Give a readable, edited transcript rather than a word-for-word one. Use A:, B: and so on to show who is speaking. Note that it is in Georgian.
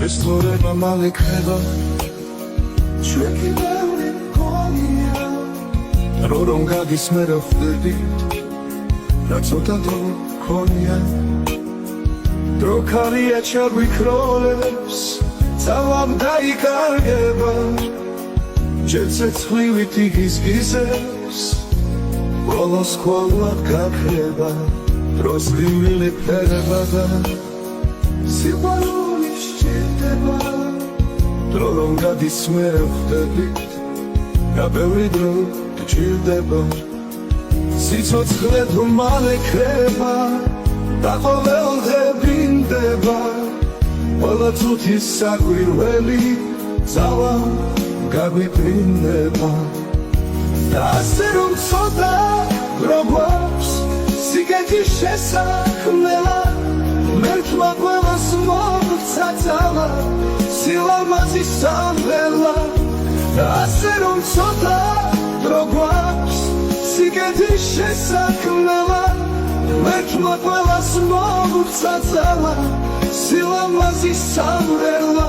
A: ეს თორემა მალე ქრება ჩვენ კიდევ მგონია რომ გადის მე რა ხვდები რა ცოტა დრო ქონია დრო ქარია ჩაგვიქროლებს ძალამ დაიკარგება ჯერ ცეცხლივით იგიზგიზებს ბოლოს ყოვლად გაქრება დროს გრილი ფერება და სიყვარული სჭირდება დრო რომ გადის მე რა ხვდებით რა ბევრი დრო გჭირდება სიცოცხლე თუ მალე ქრება და ყოველდღე ბრინდება ყველა წუთის საკვირველი ძალა გაგვიფრინდება და ასე რომ ცოტა დრო გვაქვს სიგეთის შესაქმნელა მერქმა ყველას მოგვცა ძალა სილამაზის სამღერლა და ასე რომ ცოტა დრო გვაქვს სიგეთის შესაქმნელა მერქმა ყველას მოგვცა ძალა სილამაზის სამღერლა